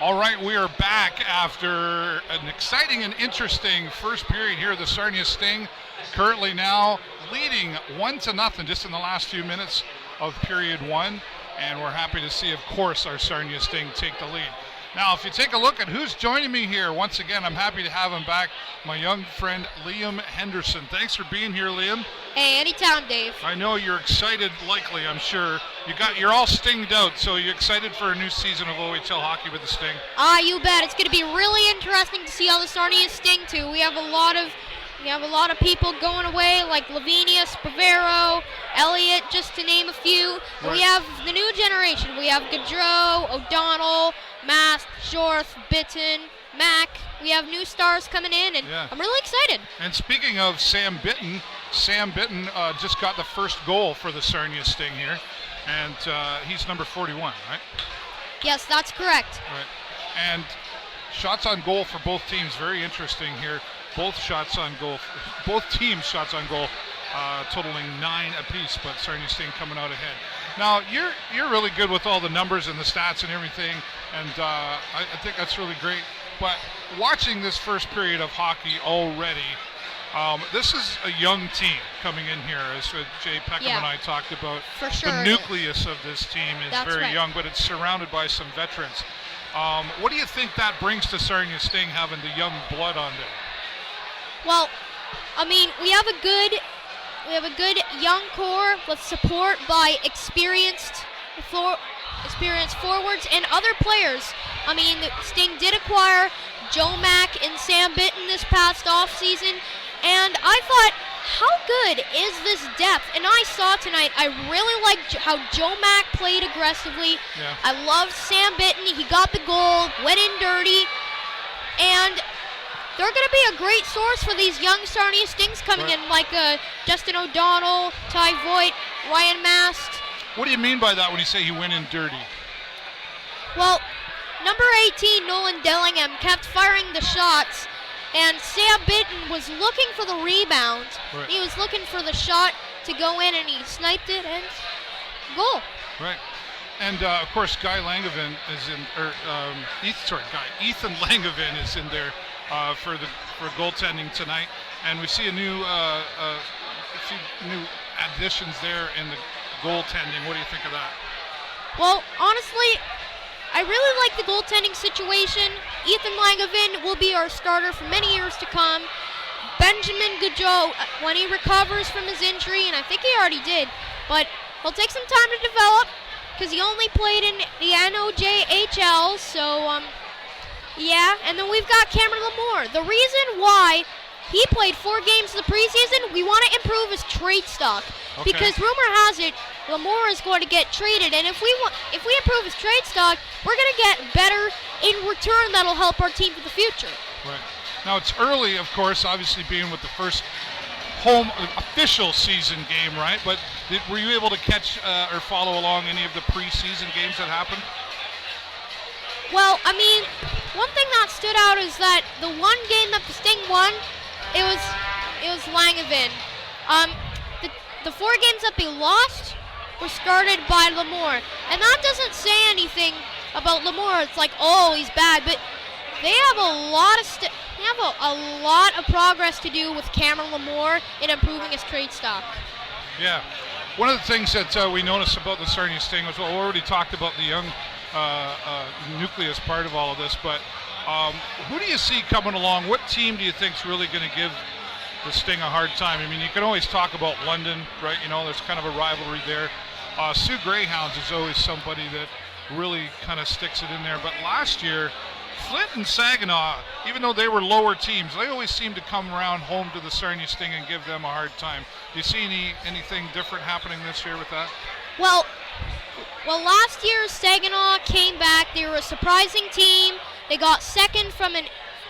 All right, we are back after an exciting and interesting first period here at the Sarnia Sting. Currently now leading 1-0 just in the last few minutes of period one. And we're happy to see, of course, our Sarnia Sting take the lead. Now, if you take a look at who's joining me here, once again, I'm happy to have him back, my young friend Liam Henderson. Thanks for being here, Liam. Hey, anytime, Dave. I know you're excited, likely, I'm sure. You're all stinged out, so you're excited for a new season of OHL hockey with the Sting. You bet. It's going to be really interesting to see how the Sarnia Sting too. We have a lot of people going away, like Lavinia, Spavero, Elliott, just to name a few. Right. We have the new generation. We have Gaudreau, O'Donnell, Mast, Shorth, Bitton, Mack. We have new stars coming in, and I'm really excited. And speaking of Sam Bitton just got the first goal for the Sarnia Sting here, and he's number 41, right? Yes, that's correct. Right. And shots on goal for both teams, very interesting here. Both teams' shots on goal, totaling 9 apiece, but Sarnia Sting coming out ahead. Now, you're really good with all the numbers and the stats and everything, and I think that's really great. But watching this first period of hockey already, this is a young team coming in here, as Jay Peckham and I talked about. For sure. The nucleus of this team is very young, but it's surrounded by some veterans. What do you think that brings to Sarnia Sting, having the young blood on there? Well, I mean, we have a good young core with support by experienced forwards and other players. I mean, the Sting did acquire Joe Mack and Sam Bitton this past offseason, and I thought, how good is this depth? And I saw tonight, I really liked how Joe Mack played aggressively. Yeah. I loved Sam Bitton. He got the goal, went in dirty, and they're going to be a great source for these young Sarnia Stings coming in, like Justin O'Donnell, Ty Voigt, Ryan Mast. What do you mean by that when you say he went in dirty? Well, number 18, Nolan Dellingham, kept firing the shots, and Sam Bitton was looking for the rebound. Right. He was looking for the shot to go in, and he sniped it, and goal. Right. And, of course, Ethan Langevin is in there for goaltending tonight. And we see a few new additions there in the goaltending. What do you think of that? Well, honestly, I really like the goaltending situation. Ethan Langevin will be our starter for many years to come. Benjamin Gaudreau, when he recovers from his injury, and I think he already did, but he'll take some time to develop because he only played in the NOJHL, so and then we've got Cameron Lemore. The reason why he played 4 games in the preseason, we want to improve his trade stock. Okay. Because rumor has it, Lemore is going to get traded, and if we improve his trade stock, we're going to get better in return. That'll help our team for the future. Right. Now it's early, of course, obviously being with the first home official season game, right? But were you able to catch or follow along any of the preseason games that happened? Well, I mean, one thing that stood out is that the one game that the Sting won, it was Langevin. The 4 games that they lost were started by Lemore, and that doesn't say anything about Lemore. It's like, oh, he's bad, but they have a lot of progress to do with Cameron Lemore in improving his trade stock. Yeah. One of the things that we noticed about the Sarnia Sting was, well, we already talked about the young nucleus part of all of this, but who do you see coming along? What team do you think is really going to give the Sting a hard time? I mean, you can always talk about London, right? You know, there's kind of a rivalry there. Sioux Greyhounds is always somebody that really kind of sticks it in there. But last year, Flint and Saginaw, even though they were lower teams, they always seem to come around home to the Sarnia Sting and give them a hard time. Do you see anything different happening this year with that? Well, last year Saginaw came back. They were a surprising team. They got second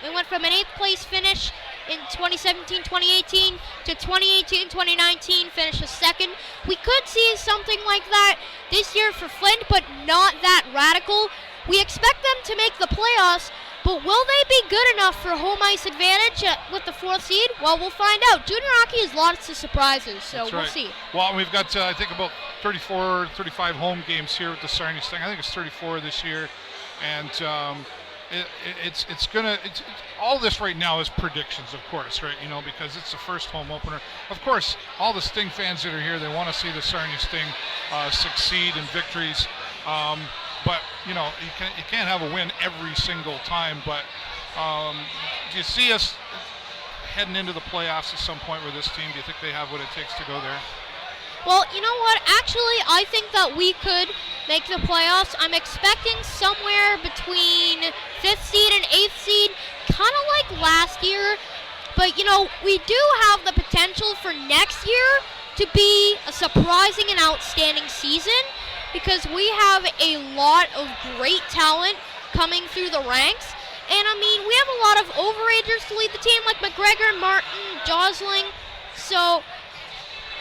they went from an 8th place finish in 2017-2018 to 2018-2019 finished a second. We could see something like that this year for Flint, but not that radical. We expect them to make the playoffs, but will they be good enough for home ice advantage with the 4th seed? Well, we'll find out. Junior hockey has lots of surprises, so we'll see. Well, we've got, I think, about 34, 35 home games here with the Sarnia Sting. I think it's 34 this year. And it's all this right now is predictions, of course, right? Because it's the first home opener. Of course, all the Sting fans that are here, they want to see the Sarnia Sting succeed in victories. But you can't have a win every single time. But do you see us heading into the playoffs at some point with this team? Do you think they have what it takes to go there? Well, you know what? Actually, I think that we could make the playoffs. I'm expecting somewhere between 5th seed and 8th seed, kind of like last year. But, we do have the potential for next year to be a surprising and outstanding season because we have a lot of great talent coming through the ranks. And, we have a lot of overagers to lead the team, like McGregor, Martin, Josling. So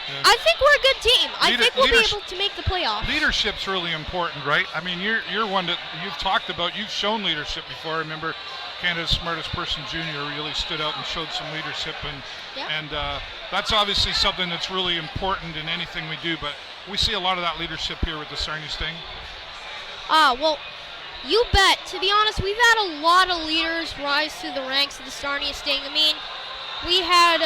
yeah. I think we're a good team. I think we'll be able to make the playoffs. Leadership's really important, right? You're one that you've talked about. You've shown leadership before. I remember Canada's Smartest Person Junior really stood out and showed some leadership, and that's obviously something that's really important in anything we do. But we see a lot of that leadership here with the Sarnia Sting. Well, you bet. To be honest, we've had a lot of leaders rise through the ranks of the Sarnia Sting. We have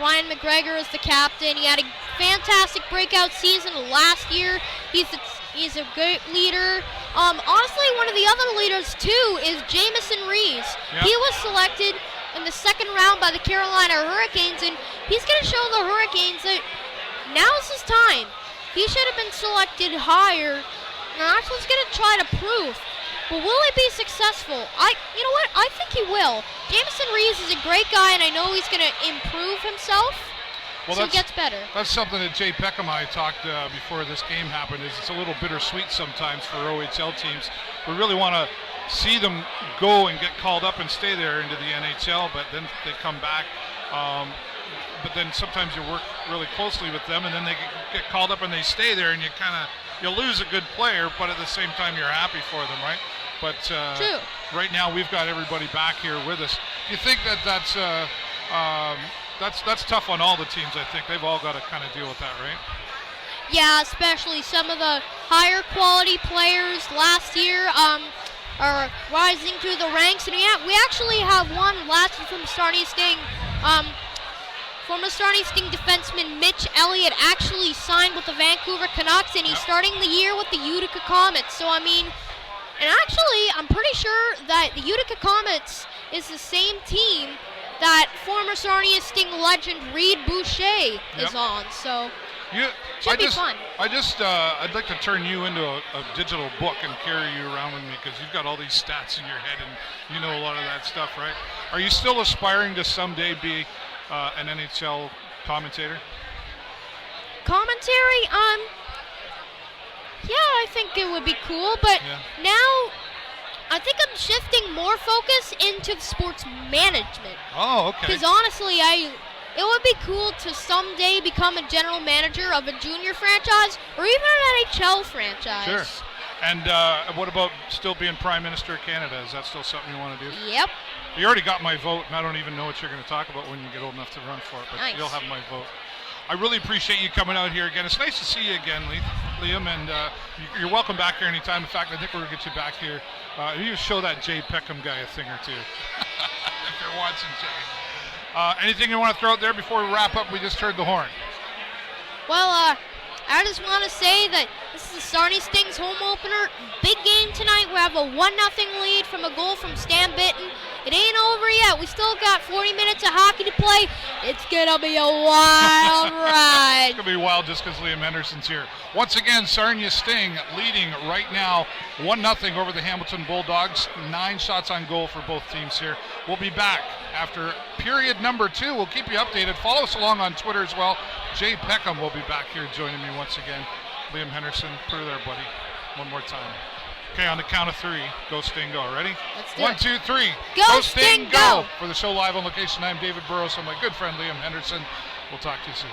Ryan McGregor as the captain. He had a fantastic breakout season last year. He's a great leader. Honestly, one of the other leaders too is Jamison Reeves. Yep. He was selected in the second round by the Carolina Hurricanes, and he's going to show the Hurricanes that now's his time. He should have been selected higher, and that's what he's going to try to prove. But will he be successful? You know what? I think he will. Jamison Reeves is a great guy, and I know he's going to improve himself. So he gets better. That's something that Jay Peckham and I talked before this game happened. Is it's a little bittersweet sometimes for OHL teams. We really want to see them go and get called up and stay there into the NHL, but then they come back. But then sometimes you work really closely with them, and then they get called up and they stay there, and you lose a good player, but at the same time you're happy for them, right? But True. Right now we've got everybody back here with us. Do you think that's tough on all the teams? I think they've all got to kind of deal with that, right? Yeah, especially some of the higher quality players last year are rising through the ranks. And we actually have one last year from Sarnia Sting. Former Sarnia Sting defenseman Mitch Elliott actually signed with the Vancouver Canucks, and he's starting the year with the Utica Comets. So, and actually, I'm pretty sure that the Utica Comets is the same team that former Sarnia Sting legend Reed Boucher is on. So, should be fun. I'd like to turn you into a digital book and carry you around with me because you've got all these stats in your head and you know a lot of that stuff, right? Are you still aspiring to someday be an NHL commentator? Commentary? Yeah, I think it would be cool, but now I think I'm shifting more focus into sports management. Oh, okay. Because honestly, it would be cool to someday become a general manager of a junior franchise or even an NHL franchise. Sure. And what about still being Prime Minister of Canada? Is that still something you want to do? Yep. You already got my vote, and I don't even know what you're going to talk about when you get old enough to run for it, but nice. You'll have my vote. I really appreciate you coming out here again. It's nice to see you again, Liam, and you're welcome back here anytime. In fact, I think we're going to get you back here. You show that Jay Peckham guy a thing or two, if you're watching, Jay. Anything you want to throw out there before we wrap up? We just heard the horn. Well, I just want to say that this is Sarnia Sting's home opener. Big game tonight. We have a 1-0 lead from a goal from Stan Bitton. It ain't over yet. We still got 40 minutes of hockey to play. It's going to be a wild ride. It's going to be wild just because Liam Henderson's here. Once again, Sarnia Sting leading right now 1-0 over the Hamilton Bulldogs. 9 shots on goal for both teams here. We'll be back after period number 2. We'll keep you updated. Follow us along on Twitter as well. Jay Peckham will be back here joining me once again. Liam Henderson, put her there, buddy. One more time. Okay, on the count of 3, go Sting, go. Ready? Let's do 1, it. 2, 3. Go Sting, go! For the show live on location, I'm David Burrows and my good friend Liam Henderson. We'll talk to you soon.